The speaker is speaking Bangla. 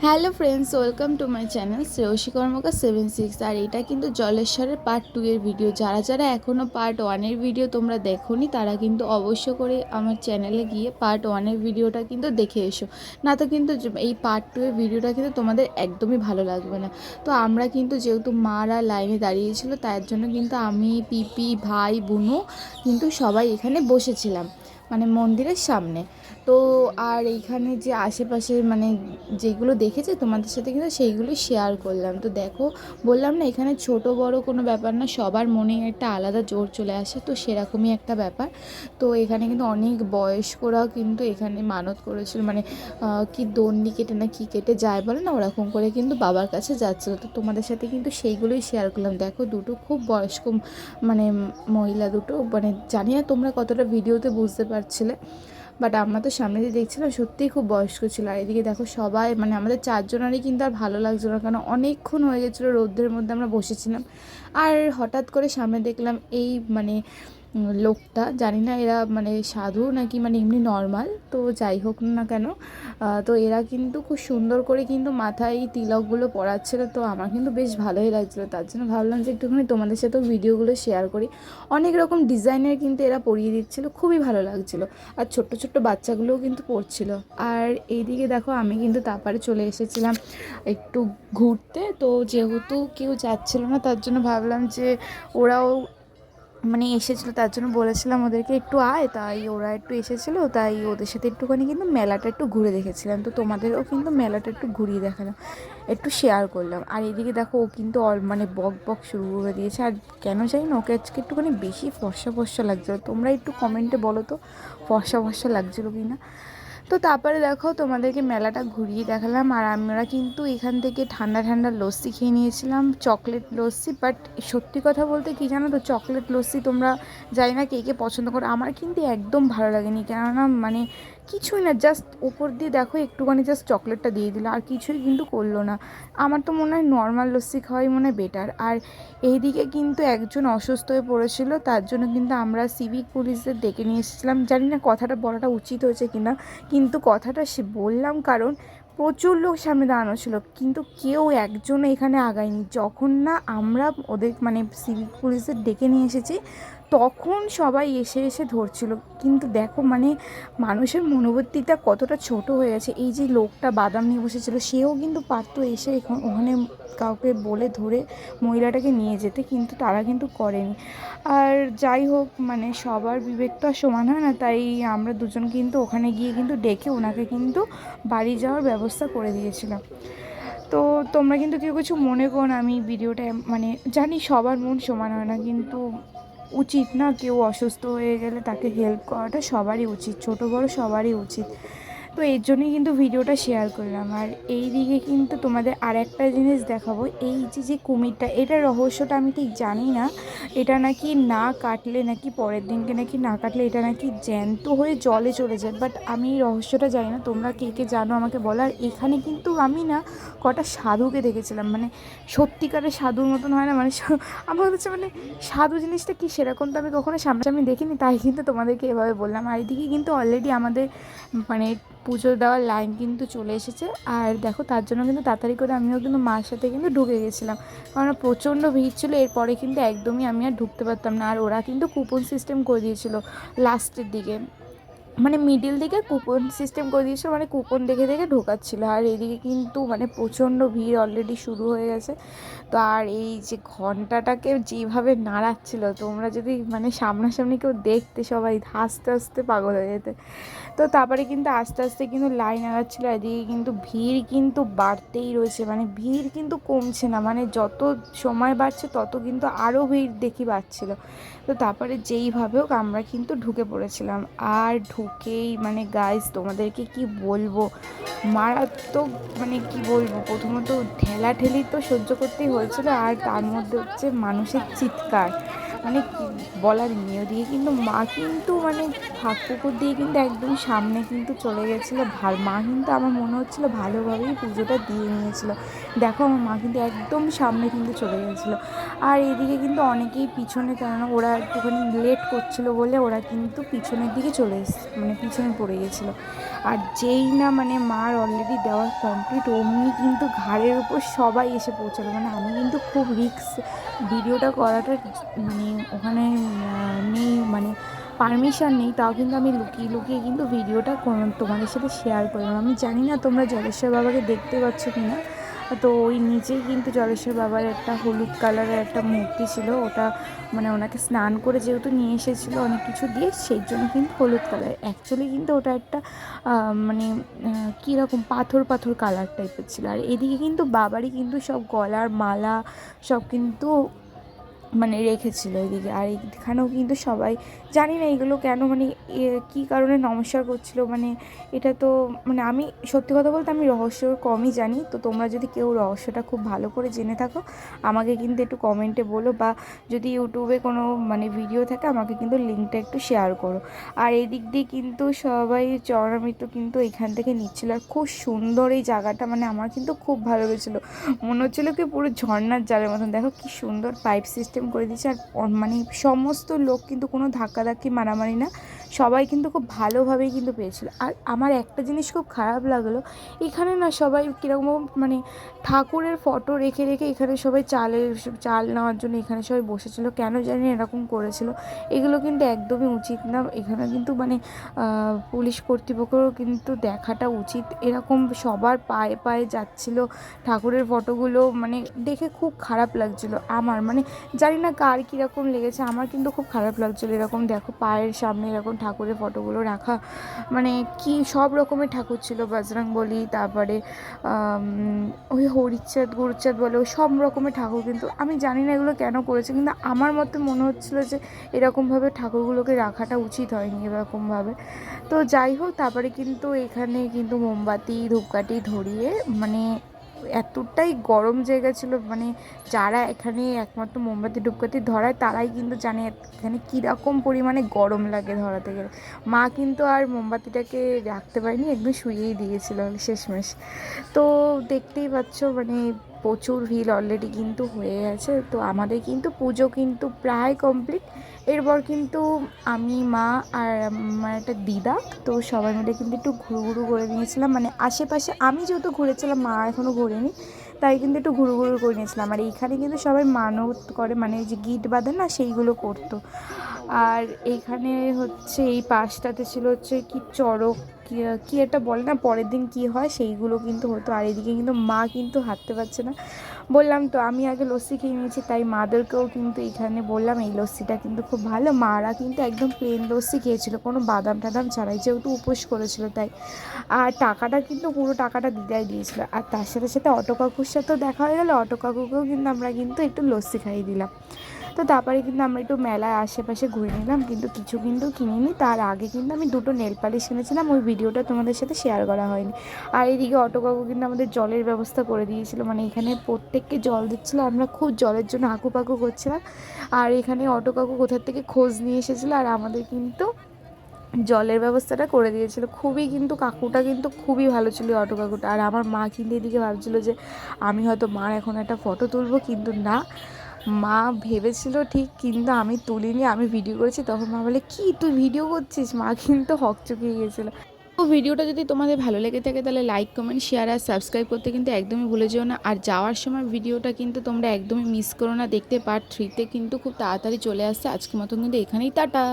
Hello friends, welcome to my channel Shreyasi Karmakar 76। আর এটা কিন্তু জলেশ্বরের পার্ট 2 এর ভিডিও। যারা যারা এখনও পার্ট 1 এর ভিডিও তোমরা দেখোনি তারা কিন্তু অবশ্য করে আমার চ্যানেলে গিয়ে পার্ট 1 এর ভিডিওটা কিন্তু দেখে এসো। না তো কিন্তু এই পার্ট 2 এর ভিডিওটা কিন্তু তোমাদের একদমই ভালো লাগবে না। তো আমরা কিন্তু যেহেতু মারা লাইনে দাঁড়িয়েছিল তার জন্য কিন্তু আমি, পিপি, ভাই, বুনু কিন্তু সবাই এখানে বসেছিলাম, মানে মন্দিরের সামনে। তো আর এইখানে যে আশেপাশে মানে যেগুলো দেখেছি তোমাদের সাথে কিন্তু সেইগুলোই শেয়ার করলাম। তো দেখো, বললাম না এখানে ছোট বড় কোনো ব্যাপার না, সবার মনে একটা আলাদা জোর চলে আসে, তো সেরকমই একটা ব্যাপার। তো এখানে কিন্তু অনেক বয়স্করাও কিন্তু এখানে মানত করেছিল, মানে কি দণ্ডি কেটে না কি কেটে যায় বলে না, ওরকম করে কিন্তু বাবার কাছে যাচ্ছিলো। তো তোমাদের সাথে কিন্তু সেইগুলোই শেয়ার করলাম। দেখো দুটো খুব বয়স্ক মানে মহিলা দুটো, মানে জানি না তোমরা কতটা ভিডিওতে বুঝতে পারছিলে, বাট আমরা তো সামনে দিয়ে দেখছিলাম, সত্যিই খুব বয়স্ক ছিল। আর এদিকে দেখো সবাই, মানে আমাদের চারজনেরই কিন্তু আর ভালো লাগছিল না, কারণ অনেকক্ষণ হয়ে গেছিলো রোদ্রের মধ্যে আমরা বসেছিলাম। আর হঠাৎ করে সামনে দেখলাম এই মানে লোকটা, জানি না এরা মানে সাধু নাকি মানে এমনি নর্মাল, তো যাই হোক না কেন, তো এরা কিন্তু খুব সুন্দর করে কিন্তু মাথায় এই তিলকগুলো পরাচ্ছিল। তো আমার কিন্তু বেশ ভালোই লাগছিলো, তার জন্য ভাবলাম যে একটুখানি তোমাদের সাথেও ভিডিওগুলো শেয়ার করি। অনেক রকম ডিজাইনের কিন্তু এরা পরিয়ে দিচ্ছিলো, খুবই ভালো লাগছিলো। আর ছোট্ট ছোট্ট বাচ্চাগুলোও কিন্তু পড়ছিল। আর এইদিকে দেখো আমি কিন্তু তারপরে চলে এসেছিলাম একটু ঘুরতে। তো যেহেতু কেউ যাচ্ছিল না তার জন্য ভাবলাম যে ওরাও মানে এসেছিলো, তার জন্য বলেছিলাম ওদেরকে একটু আয়, তাই ওরা একটু এসেছিলো, তাই ওদের সাথে একটুখানি কিন্তু মেলাটা একটু ঘুরে দেখেছিলাম। তো তোমাদেরও কিন্তু মেলাটা একটু ঘুরিয়ে দেখালাম, একটু শেয়ার করলাম। আর এদিকে দেখো ও কিন্তু মানে বক বক শুরু করে দিয়েছে, আর কেন জানি না ওকে আজকে একটুখানি বেশি ফর্সা ফর্সা লাগছিলো। তোমরা একটু কমেন্টে বলো তো ফর্সা ফর্সা লাগছিলো কি না। তো তারপরে দেখো তোমাদেরকে মেলাটা ঘুরিয়ে দেখালাম। আর আমরা কিন্তু এখান থেকে ঠান্ডা ঠান্ডা লস্যি খেয়ে নিয়েছিলাম, চকলেট লস্যি। বাট সত্যি কথা বলতে কি জানো তো, চকলেট লস্যি তোমরা জানি না কে কে পছন্দ করো, আমার কিন্তু একদম ভালো লাগেনি। কেননা মানে কিছুই না, জাস্ট উপর দিয়ে দেখো একটুখানি জাস্ট চকলেটটা দিয়ে দিল, আর কিছুই কিন্তু করলো না। আমার তো মনে হয় নর্মাল লস্যি খাওয়াই মনে হয় বেটার। আর এইদিকে কিন্তু একজন অসুস্থ হয়ে পড়েছিল, তার জন্য কিন্তু আমরা সিভিক পুলিশদের ডেকে নিয়ে এসেছিলাম। জানি না কথাটা বলাটা উচিত হয়েছে কিনা, কিন্তু কথাটা সে বললাম কারণ প্রচুর লোক সামনে দাঁড়ানো ছিল, কিন্তু কেউ একজন এখানে আগায়নি। যখন না আমরা ওদের মানে সিভিক পুলিশদের ডেকে নিয়ে এসেছি তখন সবাই এসে এসে ধরছিল। কিন্তু দেখো মানে মানুষের মনোবৃত্তিটা কতটা ছোট হয়ে গেছে। এই যে লোকটা বাদাম নিয়ে বসেছিল সেও কিন্তু পারতো এসে ওখানে কাউকে বলে ধরে মহিলাটাকে নিয়ে যেতে, কিন্তু তারা কিন্তু করেনি। আর যাই হোক, মানে সবার বিবেক তো আর সমান হয় না, তাই আমরা দুজন কিন্তু ওখানে গিয়ে কিন্তু ডেকে ওনাকে কিন্তু বাড়ি যাওয়ার ব্যবস্থা করে দিয়েছিলাম। তো তোমরা কিন্তু কেউ কিছু মনে করো না, আমি ভিডিওটা মানে জানি সবার মন সমান হয় না, কিন্তু উচিত না কেউ অসুস্থ হয়ে গেলে তাকে হেল্প করাটা সবারই উচিত, ছোট বড় সবারই উচিত। তো এর জন্যই কিন্তু ভিডিওটা শেয়ার করলাম। আর এই দিকে কিন্তু তোমাদের আর একটা জিনিস দেখাবো, এই যে কুমিরটা, এটার রহস্যটা আমি ঠিক জানি না। এটা নাকি না কাটলে নাকি পরের দিনকে নাকি না কাটলে এটা নাকি জ্যান্ত হয়ে জলে চলে যায়, বাট আমি এই রহস্যটা জানি না, তোমরা কে কে জানো আমাকে বলো। আর এখানে কিন্তু আমি না কটা সাধুকে দেখেছিলাম, মানে সত্যিকারের সাধুর মতন হয় না, মানে আমার হচ্ছে মানে সাধু জিনিসটা কি সেরকম তো আমি কখনো সামনাসামনি দেখিনি, তাই কিন্তু তোমাদেরকে এভাবে বললাম। আর এদিকে কিন্তু অলরেডি আমাদের মানে পুজো দেওয়ার লাইন কিন্তু চলে এসেছে। আর দেখো তার জন্য কিন্তু তাড়াতাড়ি করে আমিও কিন্তু মার সাথে কিন্তু ঢুকে গেছিলাম, কারণ প্রচণ্ড ভিড় ছিল। এরপরে কিন্তু একদমই আমি আর ঢুকতে পারতাম না। আর ওরা কিন্তু কুপন সিস্টেম করে দিয়েছিল লাস্টের দিকে, মানে মিডিল দিকে কুপন সিস্টেম করে দিয়েছিল, মানে কুপন দেখে দেখে ঢোকাচ্ছিলো। আর এদিকে কিন্তু মানে প্রচণ্ড ভিড় অলরেডি শুরু হয়ে গেছে। তো আর এই যে ঘন্টাটাকে যেভাবে নাড়াচ্ছিল, তোমরা যদি মানে সামনাসামনি কেউ দেখতে সবাই হাসতে হাসতে পাগল হয়ে যেতে। তো তারপরে কিন্তু আস্তে আস্তে কিন্তু লাইন আগাচ্ছিলো, এদিকে কিন্তু ভিড় কিন্তু বাড়তেই রয়েছে, মানে ভিড় কিন্তু কমছে না, মানে যত সময় বাড়ছে তত কিন্তু আরও ভিড় দেখি বাড়ছিলো। তো তারপরে যেইভাবে হোক আমরা কিন্তু ঢুকে পড়েছিলাম। আর ঢুকেই মানে গাইস তোমাদেরকে কি বলবো, মারাত্মক, মানে কি বলবো, প্রথমত ঠেলাঠেলি তো সহ্য করতেই হয়েছিল, আর তার মধ্যে হচ্ছে মানুষের চিৎকার, মানে কি বলার নেই। ওদিকে কিন্তু মা কিন্তু মানে ফাঁক পুকুর দিয়ে কিন্তু একদম সামনে কিন্তু চলে গেছিলো। মা কিন্তু আমার মনে হচ্ছিলো ভালোভাবেই পুজোটা দিয়ে নিয়েছিল। দেখো আমার মা কিন্তু একদম সামনে কিন্তু চলে গেছিলো। আর এদিকে কিন্তু অনেকেই পিছনে, কেননা ওরা একটুখানি লেট করছিলো বলে ওরা কিন্তু পিছনের দিকে চলে মানে পিছনে পড়ে গেছিলো। আর যেই না মানে মার অলরেডি দেওয়া কমপ্লিট, অমনি কিন্তু ঘাড়ের উপর সবাই এসে পৌঁছালো। মানে আমি কিন্তু খুব রিস্ক ভিডিওটা করাটা, মানে ওখানে নেই, মানে পারমিশন নেই, তাও কিন্তু আমি লুকিয়ে লুকিয়ে কিন্তু ভিডিওটা তোমাদের সাথে শেয়ার করলাম। আমি জানি না তোমরা জলেশ্বর বাবাকে দেখতে পাচ্ছ কি না। তো ওই নিচেই কিন্তু জলেশ্বর বাবার একটা হলুদ কালারের একটা মূর্তি ছিল, ওটা মানে ওনাকে স্নান করে যেহেতু নিয়ে এসেছিলো অনেক কিছু দিয়ে, সেই জন্য কিন্তু হলুদ কালার। অ্যাকচুয়ালি কিন্তু ওটা একটা মানে কীরকম পাথর পাথর কালার টাইপের ছিল। আর এদিকে কিন্তু বাবারই কিন্তু সব গলার মালা সব কিন্তু মানে রেখেছিলো এদিকে। আর এখানেও কিন্তু সবাই, জানি না এগুলো কেন মানে কী কারণে নমস্কার করছিল, মানে এটা তো মানে আমি সত্যি কথা বলতে আমি রহস্য কমই জানি। তো তোমরা যদি কেউ রহস্যটা খুব ভালো করে জেনে থাকো আমাকে কিন্তু একটু কমেন্টে বলো, বা যদি ইউটিউবে কোনো মানে ভিডিও থাকে আমাকে কিন্তু লিঙ্কটা একটু শেয়ার করো। আর এই দিক দিয়ে কিন্তু সবাই চরণামৃত কিন্তু এখান থেকে নিচ্ছিল। আর খুব সুন্দর এই জায়গাটা, মানে আমার কিন্তু খুব ভালো লেগেছিলো। মনে হচ্ছিলো কি পুরো ঝর্ণার জলের মতন। দেখো কি সুন্দর পাইপ সিস্টেম করে দিয়েছে। আর মানে সমস্ত লোক কিন্তু কোনো ধাক্কাধাক্কি মারামারি না, সবাই কিন্তু খুব ভালোভাবেই কিন্তু পেয়েছিল। আর আমার একটা জিনিস খুব খারাপ লাগলো, এখানে না সবাই কীরকম মানে ঠাকুরের ফটো রেখে রেখে এখানে সবাই চাল নেওয়ার জন্য এখানে সবাই বসেছিল, কেন জানি এরকম করেছিল। এগুলো কিন্তু একদমই উচিত না। এখানে কিন্তু মানে পুলিশ কর্তৃপক্ষেরও কিন্তু দেখাটা উচিত। এরকম সবার পায়ে পায়ে যাচ্ছিল ঠাকুরের ফটোগুলো, মানে দেখে খুব খারাপ লাগছিলো আমার। মানে জানি না কার কীরকম লেগেছে, আমার কিন্তু খুব খারাপ লাগছিলো। এরকম দেখো পায়ের সামনে এরকম ঠাকুরের ফটোগুলো রাখা, মানে কি সব রকমের ঠাকুর ছিল, বজরংবলী, তারপরে ওই হরিচাঁদ গুরুচাঁদ বলে ওই সব রকমের ঠাকুর। কিন্তু আমি জানি না এগুলো কেন করেছে, কিন্তু আমার মতে মনে হচ্ছিলো যে এরকমভাবে ঠাকুরগুলোকে রাখাটা উচিত হয়নি এরকমভাবে। তো যাই হোক, তারপরে কিন্তু এখানে কিন্তু মোমবাতি ধূপকাঠি ধরিয়ে, মানে এতটাই গরম জায়গা ছিল, মানে যারা এখানে একমাত্র মোমবাতি ধূপকাঠি ধরায় তারাই কিন্তু জানে এখানে কীরকম পরিমাণে গরম লাগে ধরাতে গেলে। মা কিন্তু আর মোমবাতিটাকে রাখতে পারেনি, একদম শুয়েই দিয়েছিল শেষমেশ। তো দেখতেই পাচ্ছ মানে প্রচুর ভিড় অলরেডি কিন্তু হয়ে গেছে। তো আমাদের কিন্তু পুজো কিন্তু প্রায় কমপ্লিট। এরপর কিন্তু আমি, মা আর আমার একটা দিদা, তো সবাই মিলে কিন্তু একটু ঘুরু করে নিয়েছিলাম। মানে আশেপাশে আমি যেহেতু ঘুরেছিলাম, মা এখনও ঘোরেনি, তাই কিন্তু একটু ঘুরু করে নিয়েছিলাম। আর এইখানে কিন্তু সবাই মানত করে, মানে যে গিট বাঁধে না, সেইগুলো করতো। আর এইখানে হচ্ছে এই পাশটাতে ছিল হচ্ছে কি চড়ক, কী একটা বলে না, পরের দিন কি হয় সেইগুলো কিন্তু হতো। আর এদিকে কিন্তু মা কিন্তু হাঁটতে পারছে না, বললাম তো আমি আগে লস্যি খেয়ে নিয়েছি, তাই মাদেরকেও কিন্তু এখানে বললাম এই লস্যিটা কিন্তু খুব ভালো। মারা কিন্তু একদম প্লেন লস্যি খেয়েছিল, কোনো বাদাম টাদাম ছাড়াই, যেহেতু উপোস করেছিল তাই। আর টাকাটা কিন্তু পুরো টাকাটা দিদাই দিয়েছিল। আর তার সাথে সাথে অটো কাকুর সাথেও দেখা হয়ে গেলো, অটো কাকুকেও কিন্তু আমরা কিন্তু একটু লস্যি খাইয়ে দিলাম। তো তারপরে কিন্তু আমরা একটু মেলায় আশেপাশে ঘুরে নিলাম, কিন্তু কিছু কিন্তু কিনিনি। তার আগে কিন্তু আমি দুটো নেল পালিশ কিনেছিলাম, ওই ভিডিওটা তোমাদের সাথে শেয়ার করা হয়নি। আর এইদিকে অটো কাকু কিন্তু আমাদের জলের ব্যবস্থা করে দিয়েছিল, মানে এখানে প্রত্যেককে জল দিচ্ছিলো, আমরা খুব জলের জন্য হাঁকুপাকু করছিলাম। আর এখানে অটো কাকু কোথার থেকে খোঁজ নিয়ে এসেছিলো, আর আমাদের কিন্তু জলের ব্যবস্থাটা করে দিয়েছিল। খুবই কিন্তু কাকুটা কিন্তু খুবই ভালো ছিল অটো কাকুটা। আর আমার মা কিন্তু এদিকে ভাবছিলো যে আমি হয়তো মার এখন একটা ফটো তুলবো, কিন্তু না, মা ভেবেছিল ঠিক, কিন্তু আমি তুলিনি, আমি ভিডিও করেছি। তখন মা বলে কি তুই ভিডিও করছিস, মা কিন্তু হকচকিয়ে গিয়েছিলো। তো ভিডিওটা যদি তোমাদের ভালো লেগে থাকে তাহলে লাইক কমেন্ট শেয়ার আর সাবস্ক্রাইব করতে কিন্তু একদমই ভুলে যেও না। আর যাওয়ার সময় ভিডিওটা কিন্তু তোমরা একদমই মিস করো না, দেখতে পার্ট 3 কিন্তু খুব তাড়াতাড়ি চলে আসছে। আজকের মতন কিন্তু এখানেই টাটা।